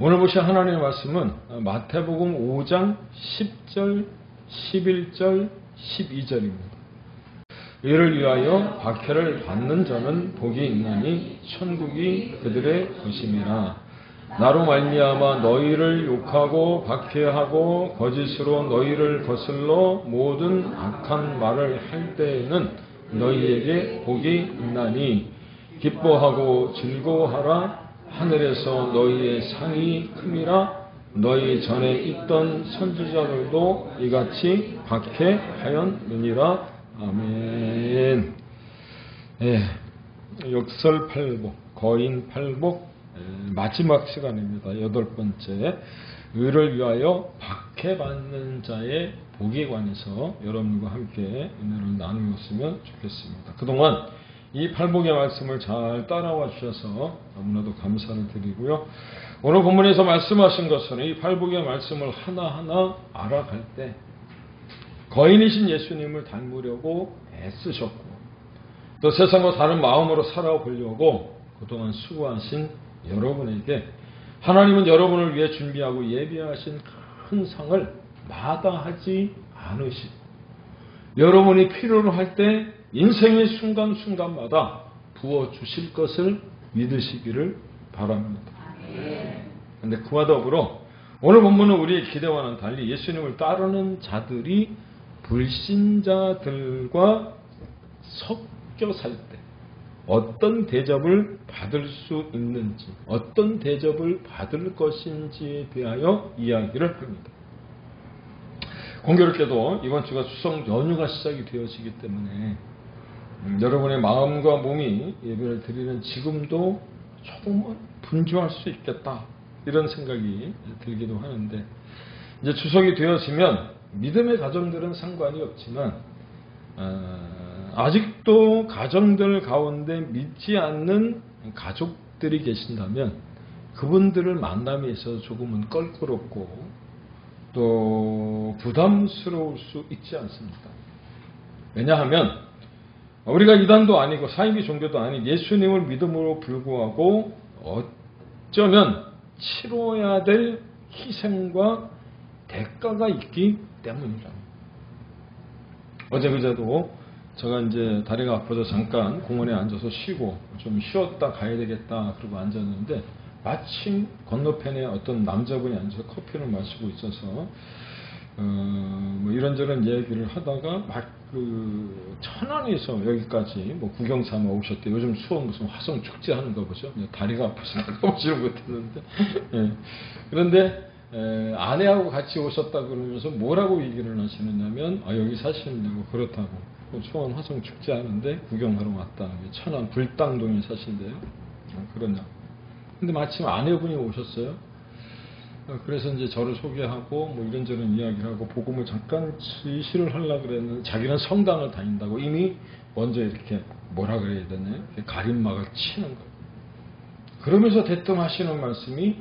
오늘 보실 하나님의 말씀은 마태복음 5장 10절, 11절, 12절입니다. 이를 위하여 박해를 받는 자는 복이 있나니 천국이 그들의 것임이라. 나로 말미암아 너희를 욕하고 박해하고 거짓으로 너희를 거슬러 모든 악한 말을 할 때에는 너희에게 복이 있나니 기뻐하고 즐거워하라. 하늘에서 너희의 상이 큼이라. 너희 전에 있던 선지자들도 이같이 박해하였느니라. 아멘. 역설팔복, 거인팔복 마지막 시간입니다. 8번째. 의를 위하여 박해받는 자의 복에 관해서 여러분과 함께 은혜를 나누었으면 좋겠습니다. 그동안 이 팔복의 말씀을 잘 따라와 주셔서 너무나도 감사를 드리고요. 오늘 본문에서 말씀하신 것은 이 팔복의 말씀을 하나하나 알아갈 때 거인이신 예수님을 닮으려고 애쓰셨고 또 세상과 다른 마음으로 살아보려고 그동안 수고하신 여러분에게 하나님은 여러분을 위해 준비하고 예비하신 큰 상을 마다하지 않으시고 여러분이 필요로 할 때 인생의 순간순간마다 부어주실 것을 믿으시기를 바랍니다. 그런데 그와 더불어 오늘 본문은 우리의 기대와는 달리 예수님을 따르는 자들이 불신자들과 섞여 살 때 어떤 대접을 받을 수 있는지, 어떤 대접을 받을 것인지에 대하여 이야기를 합니다. 공교롭게도 이번 주가 추석 연휴가 시작이 되어지기 때문에 여러분의 마음과 몸이 예배를 드리는 지금도 조금은 분주할 수 있겠다 이런 생각이 들기도 하는데 이제 추석이 되어지면 믿음의 가정들은 상관이 없지만 아직도 가정들 가운데 믿지 않는 가족들이 계신다면 그분들을 만남에 있어서 조금은 껄끄럽고 또 부담스러울 수 있지 않습니까? 왜냐하면 우리가 이단도 아니고 사이비 종교도 아닌 예수님을 믿음으로 불구하고 어쩌면 치러야 될 희생과 대가가 있기 때문이랍니다. 어제 그제도 제가 이제 다리가 아파서 잠깐 공원에 앉아서 쉬고 좀 쉬었다 가야 되겠다 그러고 앉았는데 마침 건너편에 어떤 남자분이 앉아서 커피를 마시고 있어서 뭐 이런저런 얘기를 하다가 막 그 천안에서 여기까지 뭐 구경 삼아 오셨대. 요즘 수원 무슨 화성 축제 하는가 보죠. 다리가 아파서 가보지를 못했는데 그런데 아내하고 같이 오셨다 그러면서 뭐라고 얘기를 하시느냐면 여기 사시는다고 그렇다고 수원 화성 축제 하는데 구경하러 왔다. 천안 불당동에 사신대요. 그러냐. 근데 마침 아내분이 오셨어요. 그래서 이제 저를 소개하고 뭐 이런저런 이야기를 하고 복음을 잠깐 지시를 하려고 그랬는데 자기는 성당을 다닌다고 이미 먼저 이렇게 뭐라 그래야 되나요? 가림막을 치는 거예요. 그러면서 대뜸 하시는 말씀이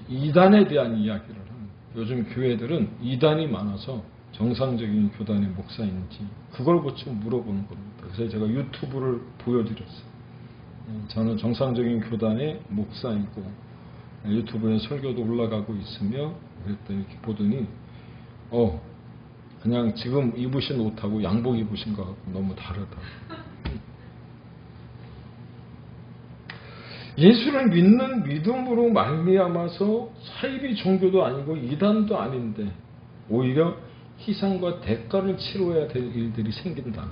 이단에 대한 이야기를 합니다. 요즘 교회들은 이단이 많아서 정상적인 교단의 목사인지 그걸 고쳐 물어보는 겁니다. 그래서 제가 유튜브를 보여드렸어요. 저는 정상적인 교단의 목사이고 유튜브에 설교도 올라가고 있으며 그랬더니 이렇게 보더니 그냥 지금 입으신 옷하고 양복 입으신 거하고 너무 다르다. 예수를 믿는 믿음으로 말미암아서 사이비 종교도 아니고 이단도 아닌데 오히려 희생과 대가를 치러야 될 일들이 생긴다.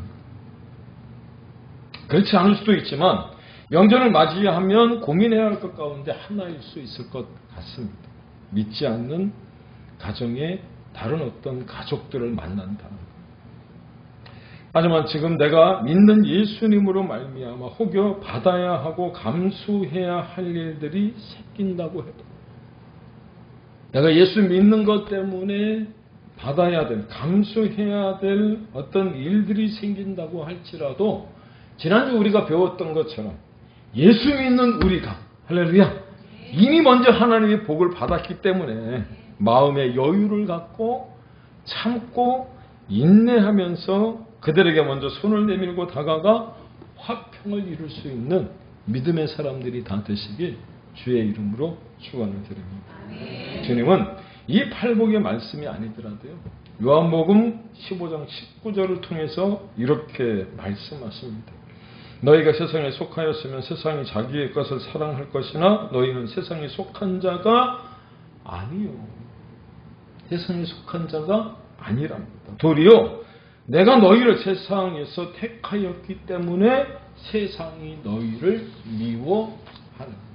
그렇지 않을 수도 있지만 명절을 맞이하면 고민해야 할 것 가운데 하나일 수 있을 것 같습니다. 믿지 않는 가정에 다른 어떤 가족들을 만난다. 하지만 지금 내가 믿는 예수님으로 말미암아 혹여 받아야 하고 감수해야 할 일들이 생긴다고 해도 내가 예수 믿는 것 때문에 받아야 될, 감수해야 될 어떤 일들이 생긴다고 할지라도 지난주 우리가 배웠던 것처럼 예수 믿는 우리가 할렐루야 이미 먼저 하나님의 복을 받았기 때문에 마음의 여유를 갖고 참고 인내하면서 그들에게 먼저 손을 내밀고 다가가 화평을 이룰 수 있는 믿음의 사람들이 다 되시길 주의 이름으로 축원을 드립니다. 주님은 이 팔복의 말씀이 아니더라도요, 요한복음 15장 19절을 통해서 이렇게 말씀하십니다. 너희가 세상에 속하였으면 세상이 자기의 것을 사랑할 것이나 너희는 세상에 속한 자가 아니요. 세상에 속한 자가 아니랍니다. 도리어 내가 너희를 세상에서 택하였기 때문에 세상이 너희를 미워하는.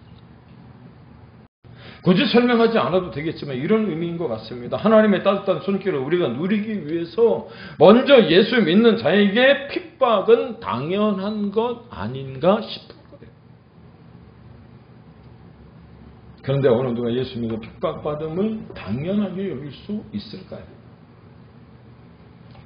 굳이 설명하지 않아도 되겠지만 이런 의미인 것 같습니다. 하나님의 따뜻한 손길을 우리가 누리기 위해서 먼저 예수 믿는 자에게 핍박은 당연한 것 아닌가 싶은 거예요. 그런데 어느 누가 예수 믿어 핍박받음을 당연하게 여길 수 있을까요?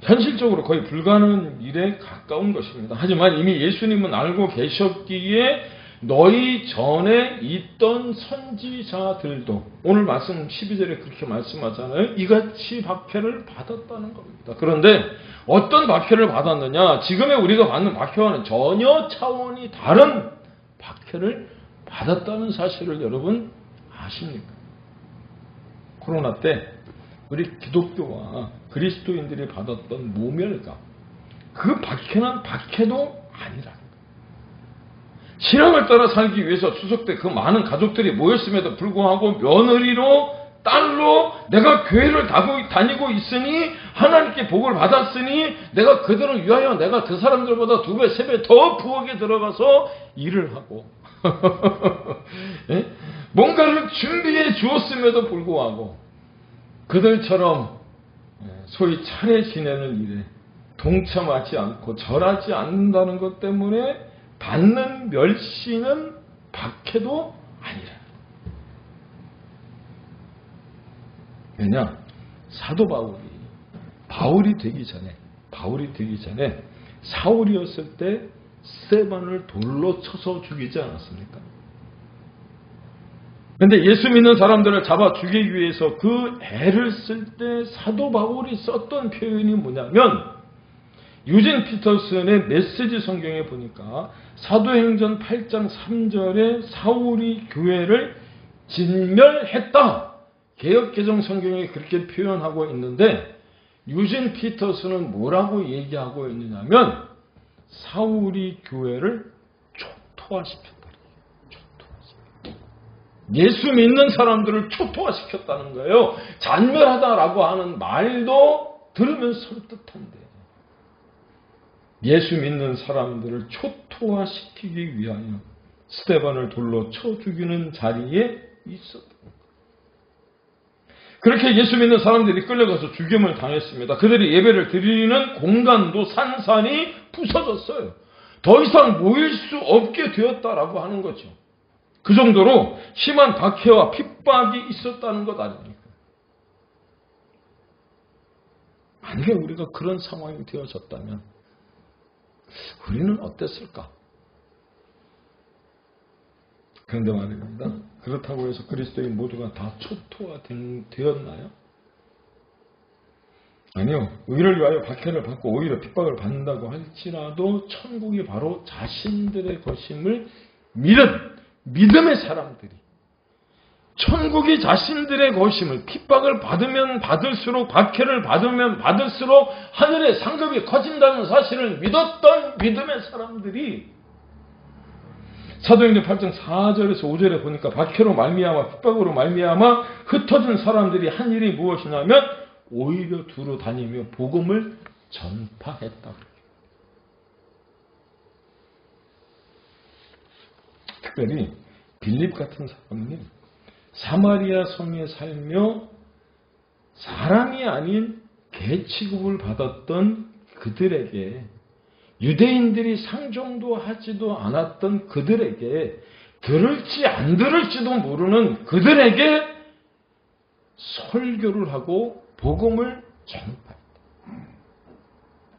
현실적으로 거의 불가능한 일에 가까운 것입니다. 하지만 이미 예수님은 알고 계셨기에 너희 전에 있던 선지자들도, 오늘 말씀 12절에 그렇게 말씀하잖아요. 이같이 박해를 받았다는 겁니다. 그런데 어떤 박해를 받았느냐? 지금의 우리가 받는 박해와는 전혀 차원이 다른 박해를 받았다는 사실을 여러분 아십니까? 코로나 때 우리 기독교와 그리스도인들이 받았던 모멸감, 그 박해는 박해도 아니라 신앙을 따라 살기 위해서 추석 때 그 많은 가족들이 모였음에도 불구하고 며느리로, 딸로 내가 교회를 다니고 있으니 하나님께 복을 받았으니 내가 그들을 위하여 내가 그 사람들보다 2배, 3배 더 부엌에 들어가서 일을 하고 뭔가를 준비해 주었음에도 불구하고 그들처럼 소위 차례 지내는 일에 동참하지 않고 절하지 않는다는 것 때문에 받는 멸시는 박해도 아니라. 왜냐? 사도 바울이 되기 전에 사울이었을 때 스데반을 돌로 쳐서 죽이지 않았습니까? 그런데 예수 믿는 사람들을 잡아 죽이기 위해서 그 애를 쓸 때 사도 바울이 썼던 표현이 뭐냐면, 유진 피터슨의 메시지 성경에 보니까 사도행전 8장 3절에 사울이 교회를 진멸했다. 개역개정 성경에 그렇게 표현하고 있는데, 유진 피터슨은 뭐라고 얘기하고 있느냐면 사울이 교회를 초토화시켰다. 예수 믿는 사람들을 초토화시켰다는 거예요. 잔멸하다라고 하는 말도 들으면 섬뜩한데, 예수 믿는 사람들을 초토화시키기 위하여 스데반을 돌로 쳐 죽이는 자리에 있었다. 그렇게 예수 믿는 사람들이 끌려가서 죽임을 당했습니다. 그들이 예배를 드리는 공간도 산산이 부서졌어요. 더 이상 모일 수 없게 되었다라고 하는 거죠. 그 정도로 심한 박해와 핍박이 있었다는 것 아닙니까? 만약에 우리가 그런 상황이 되어졌다면 우리는 어땠을까? 그런데 말입니다. 그렇다고 해서 그리스도인 모두가 다 초토화되었나요? 아니요. 의를 위하여 박해를 받고 오히려 핍박을 받는다고 할지라도 천국이 바로 자신들의 것임을 믿은 믿음의 사람들이, 천국이 자신들의 것임을, 핍박을 받으면 받을수록, 박해를 받으면 받을수록 하늘의 상급이 커진다는 사실을 믿었던 믿음의 사람들이, 사도행전 8장 4절에서 5절에 보니까 박해로 말미암아 핍박으로 말미암아 흩어진 사람들이 한 일이 무엇이냐면 오히려 두루 다니며 복음을 전파했다. 특별히 빌립 같은 사람은 사마리아 성에 살며 사람이 아닌 개 취급을 받았던 그들에게, 유대인들이 상종도 하지도 않았던 그들에게, 들을지 안 들을지도 모르는 그들에게 설교를 하고 복음을 전파했다.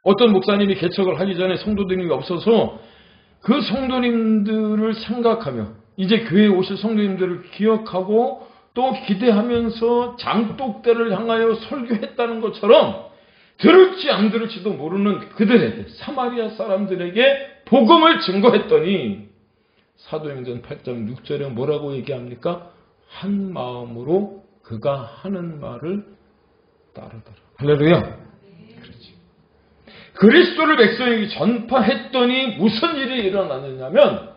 어떤 목사님이 개척을 하기 전에 성도들이 없어서 그 성도님들을 생각하며 이제 교회에 오실 성도님들을 기억하고 또 기대하면서 장독대를 향하여 설교했다는 것처럼 들을지 안 들을지도 모르는 그들에게, 사마리아 사람들에게 복음을 증거했더니 사도행전 8장 6절에 뭐라고 얘기합니까? 한 마음으로 그가 하는 말을 따르더라. 할렐루야. 그렇지. 그리스도를 백성에게 전파했더니 무슨 일이 일어났느냐면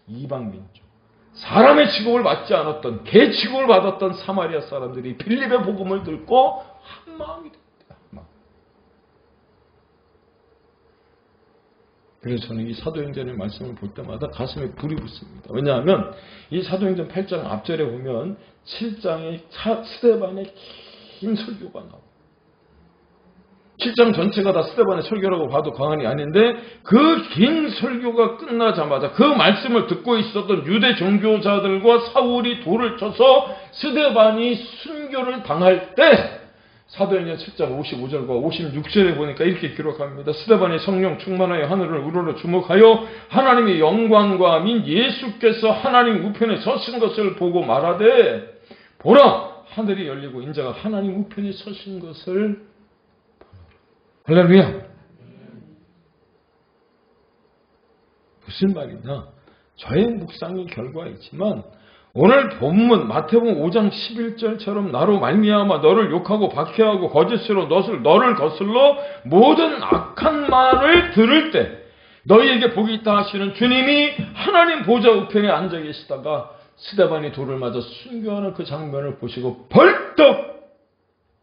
이방민족, 사람의 취급을 받지 않았던 개 취급을 받았던 사마리아 사람들이 빌립의 복음을 듣고 한 마음이 됐다. 그래서 저는 이 사도행전의 말씀을 볼 때마다 가슴에 불이 붙습니다. 왜냐하면 이 사도행전 8장 앞절에 보면 7장에 스데반의 긴 설교가 나와요. 7장 전체가 다 스데반의 설교라고 봐도 과언이 아닌데 그 긴 설교가 끝나자마자 그 말씀을 듣고 있었던 유대 종교자들과 사울이 돌을 쳐서 스데반이 순교를 당할 때 사도행전 7장 55절과 56절에 보니까 이렇게 기록합니다. 스데반이 성령 충만하여 하늘을 우러러 주목하여 하나님의 영광과 민 예수께서 하나님 우편에 서신 것을 보고 말하되 보라 하늘이 열리고 인자가 하나님 우편에 서신 것을 보라. 할렐루야. 무슨 말이냐? 저의 묵상의 결과이지만 오늘 본문 마태복음 5장 11절처럼 나로 말미암아 너를 욕하고 박해하고 거짓으로 너를 거슬러 모든 악한 말을 들을 때 너희에게 복이 있다 하시는 주님이 하나님 보좌 우편에 앉아 계시다가 스데반이 돌을 맞아 순교하는 그 장면을 보시고 벌떡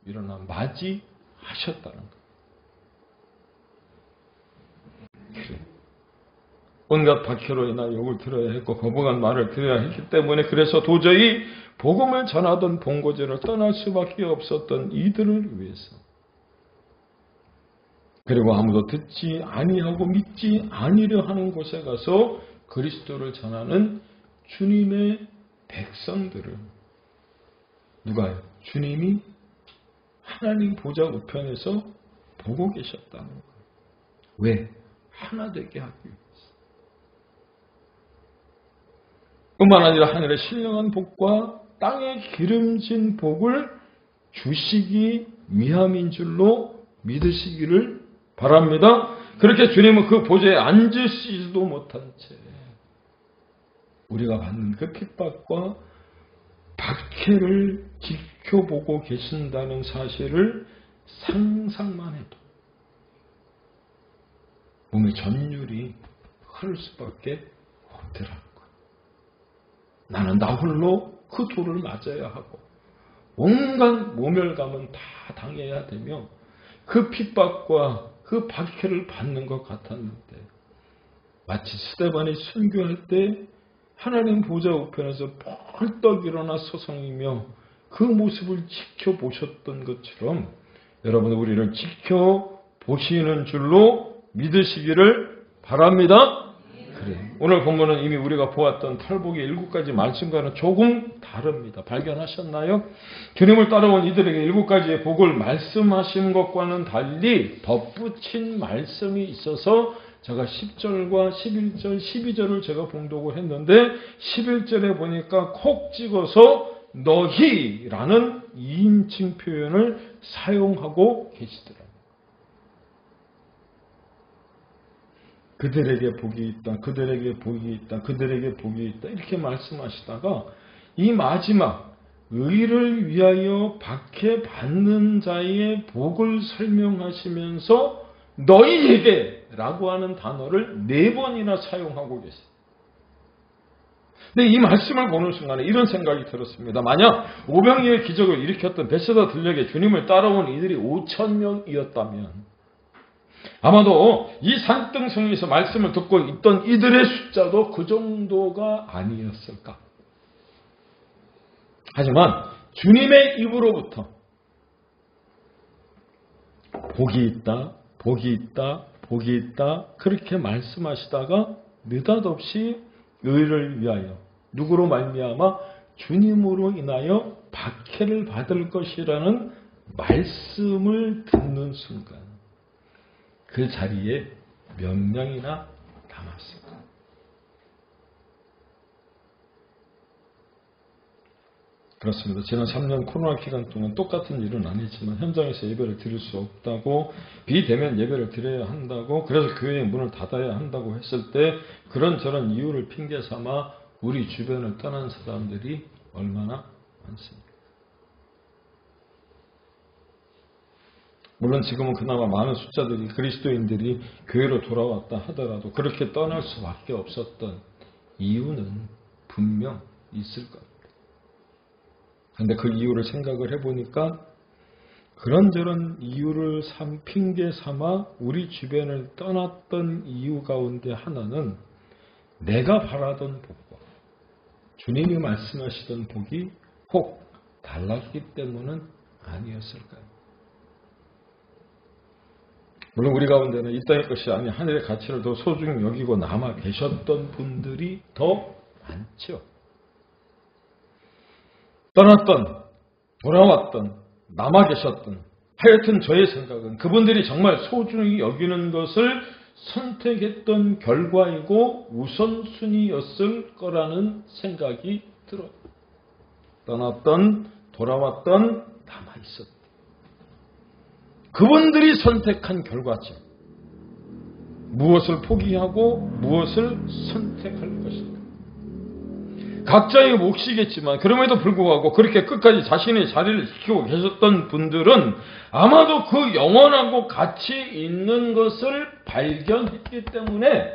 일어나 맞이하셨다는 거예요. 그래. 온갖 박해로 인하여 욕을 들어야 했고 거부한 말을 들어야 했기 때문에 그래서 도저히 복음을 전하던 본고지를 떠날 수밖에 없었던 이들을 위해서 그리고 아무도 듣지 아니하고 믿지 아니려 하는 곳에 가서 그리스도를 전하는 주님의 백성들을 누가요? 주님이 하나님 보좌 우편에서 보고 계셨다는 거예요. 왜? 하나 되게 하기 위해서. 뿐만 아니라 하늘의 신령한 복과 땅에 기름진 복을 주시기 위함인 줄로 믿으시기를 바랍니다. 그렇게 주님은 그 보좌에 앉으시지도 못한 채 우리가 받는 그 핍박과 박해를 지켜보고 계신다는 사실을 상상만 해도 몸의 전율이 흐를 수밖에 없더라. 나는 나 홀로 그 돌을 맞아야 하고 온갖 모멸감은 다 당해야 되며 그 핍박과 그 박해를 받는 것 같았는데 마치 스데반이 순교할 때 하나님 보좌 우편에서 벌떡 일어나 서성이며 그 모습을 지켜보셨던 것처럼 여러분 우리를 지켜보시는 줄로 믿으시기를 바랍니다. 그래. 오늘 본문은 이미 우리가 보았던 탈복의 7가지 말씀과는 조금 다릅니다. 발견하셨나요? 주님을 따라온 이들에게 7가지의 복을 말씀하신 것과는 달리 덧붙인 말씀이 있어서 제가 10절과 11절, 12절을 제가 봉독을 했는데 11절에 보니까 콕 찍어서 너희라는 2인칭 표현을 사용하고 계시더라고요. 그들에게 복이 있다. 그들에게 복이 있다. 그들에게 복이 있다. 이렇게 말씀하시다가 이 마지막 의를 위하여 박해받는 자의 복을 설명하시면서 너희에게 라고 하는 단어를 4번이나 사용하고 계세요. 근데 이 말씀을 보는 순간에 이런 생각이 들었습니다. 만약 오병이어의 기적을 일으켰던 베세다 들녘에 주님을 따라온 이들이 5,000명이었다면 아마도 이 산등성에서 말씀을 듣고 있던 이들의 숫자도 그 정도가 아니었을까. 하지만 주님의 입으로부터 복이 있다, 복이 있다, 복이 있다 그렇게 말씀하시다가 느닷없이 의를 위하여 누구로 말미암아 주님으로 인하여 박해를 받을 것이라는 말씀을 듣는 순간 그 자리에 몇 명이나 남았을까? 그렇습니다. 지난 3년 코로나 기간 동안 똑같은 일은 안 했지만 현장에서 예배를 드릴 수 없다고, 비대면 예배를 드려야 한다고, 그래서 교회의 문을 닫아야 한다고 했을 때 그런저런 이유를 핑계 삼아 우리 주변을 떠난 사람들이 얼마나 많습니까? 물론 지금은 그나마 많은 숫자들이 그리스도인들이 교회로 돌아왔다 하더라도 그렇게 떠날 수밖에 없었던 이유는 분명 있을 겁니다. 그런데 그 이유를 생각을 해보니까 그런저런 이유를 핑계 삼아 우리 주변을 떠났던 이유 가운데 하나는 내가 바라던 복과 주님이 말씀하시던 복이 혹 달랐기 때문은 아니었을까요? 물론 우리 가운데는 이 땅의 것이 아닌 하늘의 가치를 더 소중히 여기고 남아 계셨던 분들이 더 많죠. 떠났던, 돌아왔던, 남아 계셨던, 하여튼 저의 생각은 그분들이 정말 소중히 여기는 것을 선택했던 결과이고 우선순위였을 거라는 생각이 들어요. 떠났던, 돌아왔던, 남아 있었던. 그분들이 선택한 결과죠. 무엇을 포기하고 무엇을 선택할 것인가. 각자의 몫이겠지만 그럼에도 불구하고 그렇게 끝까지 자신의 자리를 지키고 계셨던 분들은 아마도 그 영원하고 가치 있는 것을 발견했기 때문에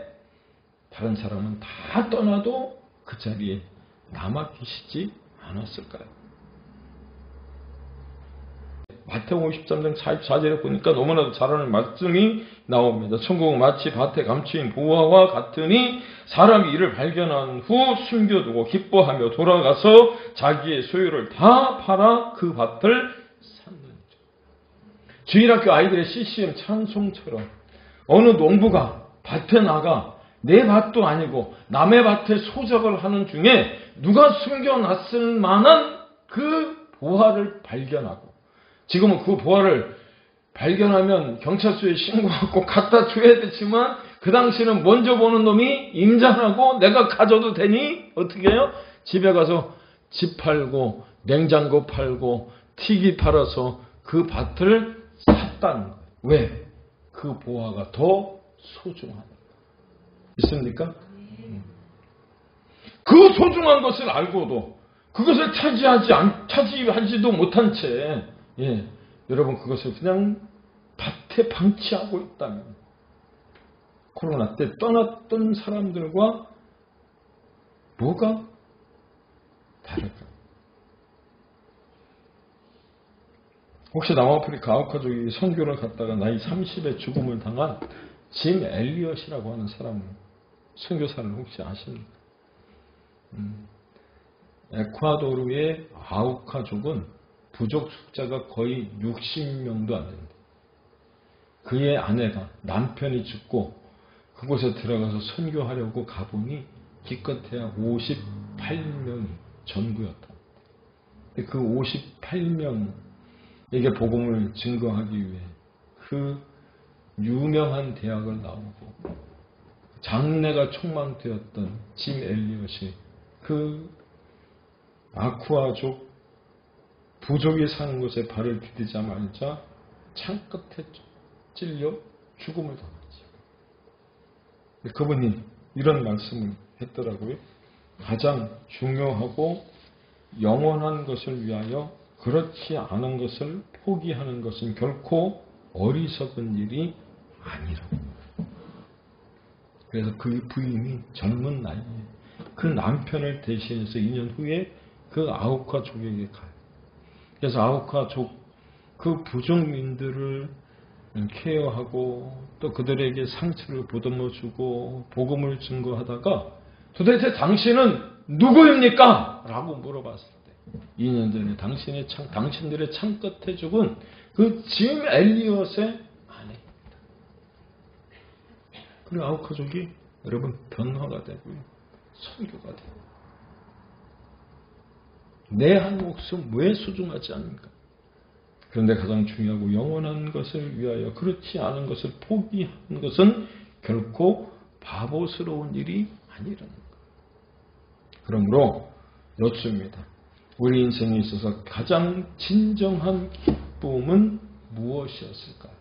다른 사람은 다 떠나도 그 자리에 남아 계시지 않았을까요? 마태복음 53장 44절에 보니까 너무나도 잘 아는 말씀이 나옵니다. 천국은 마치 밭에 감추인 보화와 같으니 사람이 이를 발견한 후 숨겨두고 기뻐하며 돌아가서 자기의 소유를 다 팔아 그 밭을 샀느니라. 주일학교 아이들의 CCM 찬송처럼 어느 농부가 밭에 나가 내 밭도 아니고 남의 밭에 소작을 하는 중에 누가 숨겨놨을 만한 그 보화를 발견하고, 지금은 그 보화를 발견하면 경찰서에 신고하고 갖다 줘야 되지만 그 당시는 먼저 보는 놈이 임장하고 내가 가져도 되니 어떻게 해요? 집에 가서 집 팔고 냉장고 팔고 튀기 팔아서 그 밭을 샀다는 거예요. 왜? 그 보화가 더 소중하다. 있습니까? 그 소중한 것을 알고도 그것을 차지하지도 못한 채 여러분 그것을 그냥 밭에 방치하고 있다면 코로나 때 떠났던 사람들과 뭐가 다를까? 혹시 남아프리카 아우카족이 선교를 갔다가 나이 30에 죽음을 당한 짐 엘리엇이라고 하는 사람을, 선교사를 혹시 아십니까? 에콰도르의 아우카족은 부족 숫자가 거의 60명도 안 된다. 그의 아내가, 남편이 죽고 그곳에 들어가서 선교하려고 가보니 기껏해야 58명이 전부였다. 그 58명에게 복음을 증거하기 위해 그 유명한 대학을 나오고 장래가 촉망되었던 짐 엘리엇이 그 아쿠아족 부족이 사는 곳에 발을 디디자마자 창끝에 찔려 죽음을 당하지. 그분이 이런 말씀을 했더라고요. 가장 중요하고 영원한 것을 위하여 그렇지 않은 것을 포기하는 것은 결코 어리석은 일이 아니라고. 그래서 그 부인이 젊은 나이에 그 남편을 대신해서 2년 후에 그 아우카족에게 가요. 그래서 아우카족 그 부족민들을 케어하고 또 그들에게 상처를 보듬어주고 복음을 증거하다가 도대체 당신은 누구입니까? 라고 물어봤을 때 2년 전에 당신들의 창끝에 죽은 그 짐 엘리엇의 아내입니다. 그리고 아우카족이 여러분 변화가 되고요. 선교가 되고 내 한 목숨 왜 소중하지 않은가? 그런데 가장 중요하고 영원한 것을 위하여 그렇지 않은 것을 포기하는 것은 결코 바보스러운 일이 아니라는 것. 그러므로 여쭙습니다. 우리 인생에 있어서 가장 진정한 기쁨은 무엇이었을까요?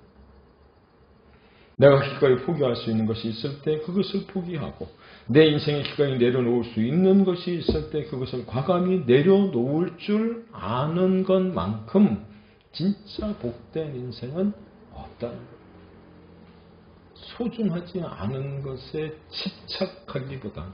내가 기꺼이 포기할 수 있는 것이 있을 때 그것을 포기하고 내 인생에 기꺼이 내려놓을 수 있는 것이 있을 때 그것을 과감히 내려놓을 줄 아는 것만큼 진짜 복된 인생은 없다는 거예요. 소중하지 않은 것에 집착하기보다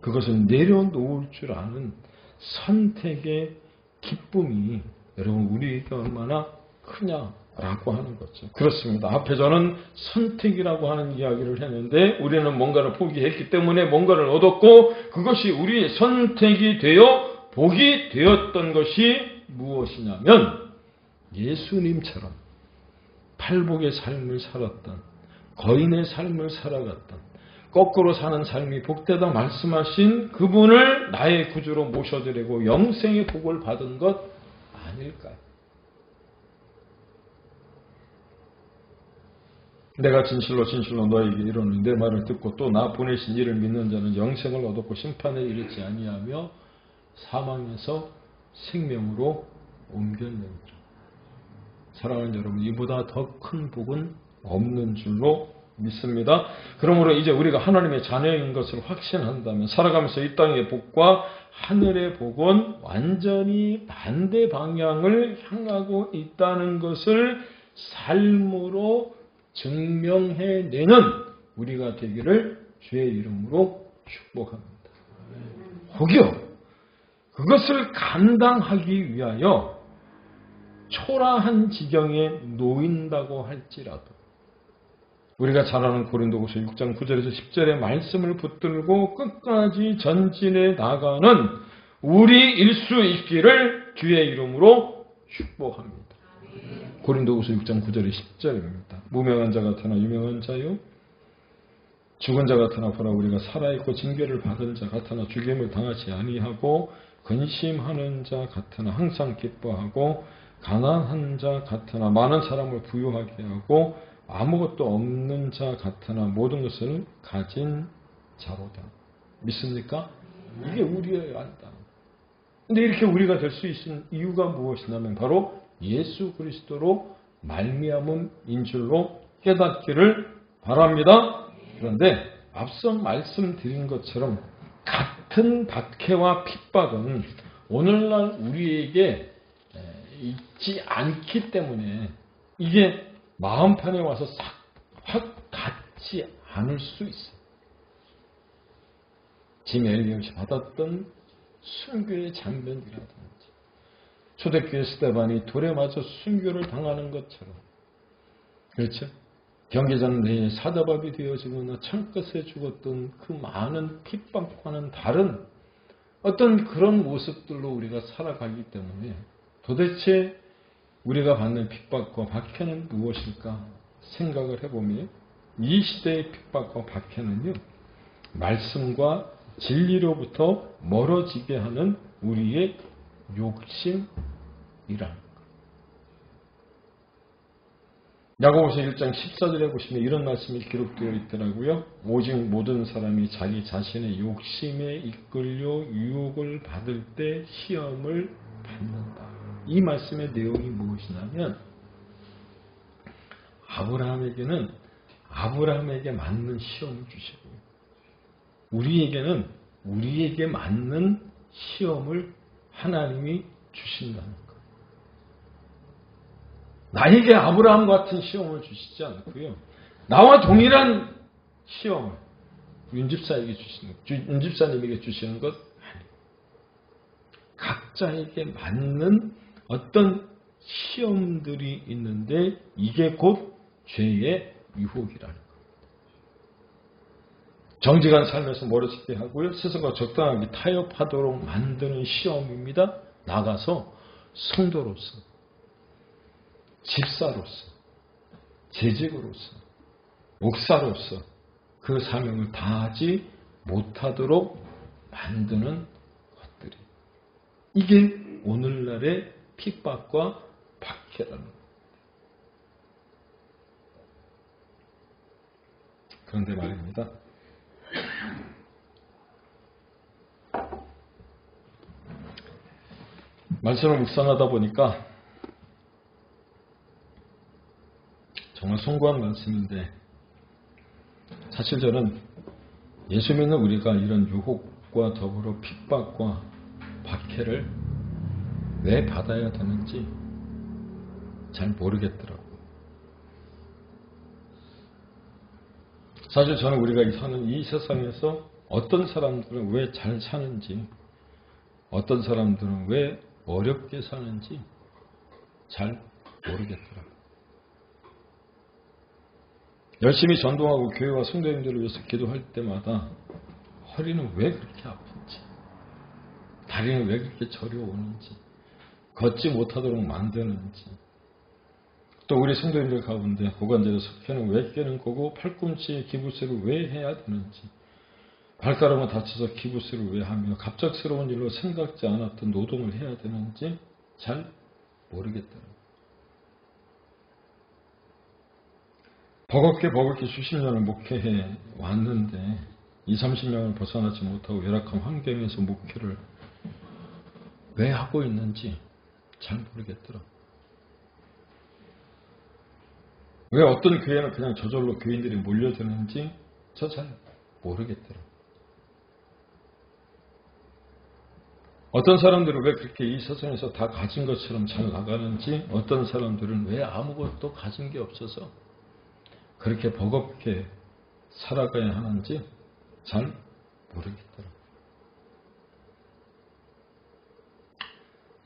그것을 내려놓을 줄 아는 선택의 기쁨이 여러분 우리에게 얼마나 크냐라고 하는 거죠. 그렇습니다. 앞에 저는 선택이라고 하는 이야기를 했는데 우리는 뭔가를 포기했기 때문에 뭔가를 얻었고 그것이 우리의 선택이 되어 복이 되었던 것이 무엇이냐면 예수님처럼 팔복의 삶을 살았던 거인의 삶을 살아갔던 거꾸로 사는 삶이 복되다 말씀하신 그분을 나의 구주로 모셔드리고 영생의 복을 받은 것 아닐까요? 내가 진실로 너에게 이르노니 내 말을 듣고 또 나 보내신 이를 믿는 자는 영생을 얻었고 심판에 이르지 아니하며 사망에서 생명으로 옮겨내리라. 사랑하는 여러분, 이보다 더 큰 복은 없는 줄로 믿습니다. 그러므로 이제 우리가 하나님의 자녀인 것을 확신한다면 살아가면서 이 땅의 복과 하늘의 복은 완전히 반대 방향을 향하고 있다는 것을 삶으로 증명해내는 우리가 되기를 주의 이름으로 축복합니다. 혹여 그것을 감당하기 위하여 초라한 지경에 놓인다고 할지라도 우리가 잘 아는 고린도후서 6장 9절에서 10절의 말씀을 붙들고 끝까지 전진해 나가는 우리일 수 있기를 주의 이름으로 축복합니다. 고린도후서 6장 9절의 10절입니다. 무명한 자 같으나 유명한 자요 죽은 자 같으나 보라 우리가 살아있고 징계를 받은 자 같으나 죽임을 당하지 아니하고 근심하는 자 같으나 항상 기뻐하고 가난한 자 같으나 많은 사람을 부유하게 하고 아무것도 없는 자 같으나 모든 것을 가진 자로다. 믿습니까? 이게 우리의 안다. 근데 이렇게 우리가 될 수 있는 이유가 무엇이냐면 바로 예수 그리스도로 말미암음인 줄로 깨닫기를 바랍니다. 그런데 앞서 말씀드린 것처럼 같은 박해와 핍박은 오늘날 우리에게 있지 않기 때문에 이게 마음판에 와서 확 닿지 않을 수 있어요. 짐 엘리엇이 받았던 순교의 장면이라든지 초대교회 스데반이 돌에 맞아 순교를 당하는 것처럼 그렇죠? 경계장 내에 사자밥이 되어지거나 창끝에 죽었던 그 많은 핍박과는 다른 어떤 그런 모습들로 우리가 살아가기 때문에 도대체 우리가 받는 핍박과 박해는 무엇일까 생각을 해보면 이 시대의 핍박과 박해는요. 말씀과 진리로부터 멀어지게 하는 우리의 욕심이라는 것. 야고보서 1장 14절에 보시면 이런 말씀이 기록되어 있더라고요. 오직 모든 사람이 자기 자신의 욕심에 이끌려 유혹을 받을 때 시험을 받는다. 이 말씀의 내용이 무엇이냐면 아브라함에게는 아브라함에게 맞는 시험을 주시고 우리에게는 우리에게 맞는 시험을 하나님이 주신다는 것. 나에게 아브라함 같은 시험을 주시지 않고요. 나와 동일한 시험을 윤집사님에게 주시는 것 아니에요. 각자에게 맞는 어떤 시험들이 있는데 이게 곧 죄의 유혹이라는 겁니다. 정직한 삶에서 멀어지게 하고요. 스스로가 적당하게 타협하도록 만드는 시험입니다. 나가서 성도로서, 집사로서, 재직으로서, 목사로서 그 사명을 다하지 못하도록 만드는 것들이 이게 오늘날의 핍박과 박해라는 겁니다. 그런데 말입니다. 말씀을 묵상하다 보니까 정말 숭고한 말씀인데, 사실 저는 예수 믿는 우리가 이런 유혹과 더불어 핍박과 박해를 왜 받아야 되는지 잘 모르겠더라고요. 사실 저는 우리가 사는 이 세상에서 어떤 사람들은 왜 잘 사는지, 어떤 사람들은 왜 어렵게 사는지 잘 모르겠더라고요. 열심히 전도하고 교회와 성도님들을 위해서 기도할 때마다 허리는 왜 그렇게 아픈지, 다리는 왜 그렇게 저려오는지, 걷지 못하도록 만드는지, 또 우리 성도님들 가운데 고관절의 석회는 왜 깨는 거고 팔꿈치에 기부스를 왜 해야 되는지, 발가락은 다쳐서 기부스를 왜 하며 갑작스러운 일로 생각지 않았던 노동을 해야 되는지 잘 모르겠더라고요. 버겁게 수십 년을 목회해 왔는데 20, 30년을 벗어나지 못하고 열악한 환경에서 목회를 왜 하고 있는지 잘 모르겠더라고요. 왜 어떤 교회는 그냥 저절로 교인들이 몰려드는지 저 잘 모르겠더라고요. 어떤 사람들은 왜 그렇게 이 세상에서 다 가진 것처럼 잘 나가는지, 어떤 사람들은 왜 아무것도 가진 게 없어서 그렇게 버겁게 살아가야 하는지 잘 모르겠더라고요.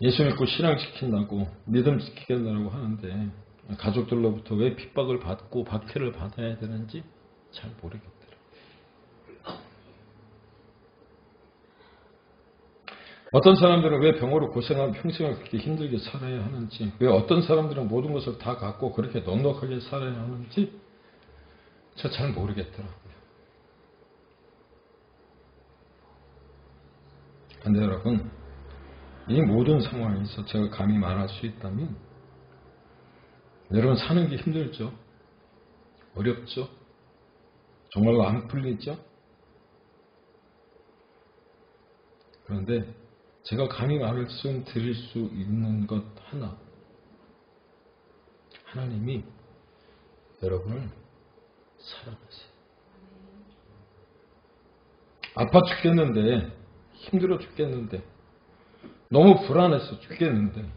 예수 믿고 신앙 지킨다고, 믿음 지키겠다고 하는데 가족들로부터 왜 핍박을 받고 박해를 받아야 되는지 잘 모르겠더라고요. 어떤 사람들은 왜 병으로 고생하면 평생을 그렇게 힘들게 살아야 하는지, 왜 어떤 사람들은 모든 것을 다 갖고 그렇게 넉넉하게 살아야 하는지 저 잘 모르겠더라고요. 그런데 여러분, 이 모든 상황에서 제가 감히 말할 수 있다면, 여러분 사는 게 힘들죠? 어렵죠? 정말로 안 풀리죠? 그런데 제가 감히 말씀드릴 수 있는 것 하나, 하나님이 여러분을 사랑하세요. 아파 죽겠는데, 힘들어 죽겠는데, 너무 불안해서 죽겠는데,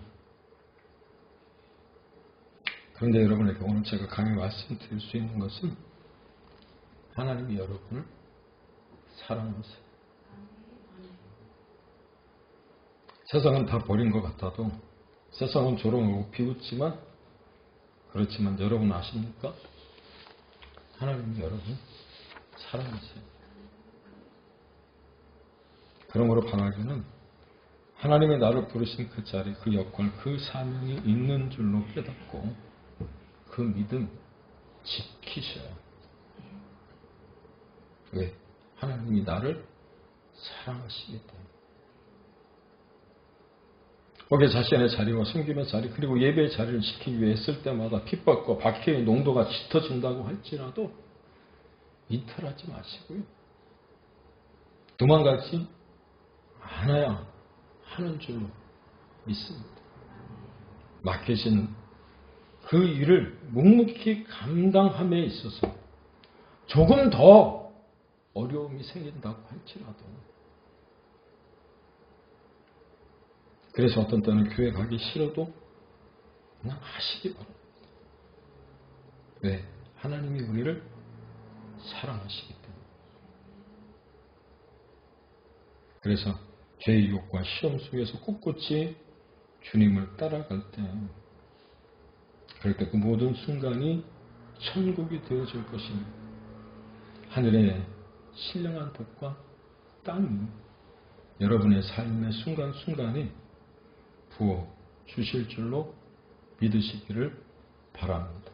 그런데 여러분에게 오늘 제가 감히 말씀드릴 수 있는 것은 하나님이 여러분을 사랑하세요. 세상은 다 버린 것 같아도, 세상은 조롱하고 비웃지만, 그렇지만 여러분 아십니까? 하나님이 여러분 사랑하세요. 그러므로 바라기는 하나님이 나를 부르신 그 자리, 그 역할, 그 사명이 있는 줄로 깨닫고 그 믿음 지키셔야 해요. 왜? 하나님이 나를 사랑하시기 때문에. 거기에 자신의 자리와 섬김의 자리, 그리고 예배의 자리를 지키기 위해 쓸 때마다 핍박과 박해의 농도가 짙어진다고 할지라도 이탈하지 마시고요. 도망가지 않아야 하는 줄로 믿습니다. 맡기신 그 일을 묵묵히 감당함에 있어서 조금 더 어려움이 생긴다고 할지라도, 그래서 어떤 때는 교회 가기 싫어도 그냥 하시기 바랍니다. 왜? 하나님이 우리를 사랑하시기 때문에. 그래서 죄의 유혹과 시험 속에서 꿋꿋이 주님을 따라갈 때, 그럴 때 그 모든 순간이 천국이 되어질 것입니다. 하늘의 신령한 복과 땅이 여러분의 삶의 순간순간에 부어 주실 줄로 믿으시기를 바랍니다.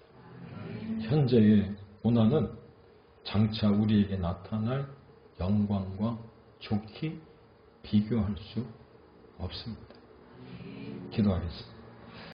현재의 고난은 장차 우리에게 나타날 영광과 좋게 비교할 수 없습니다. 기도하겠습니다.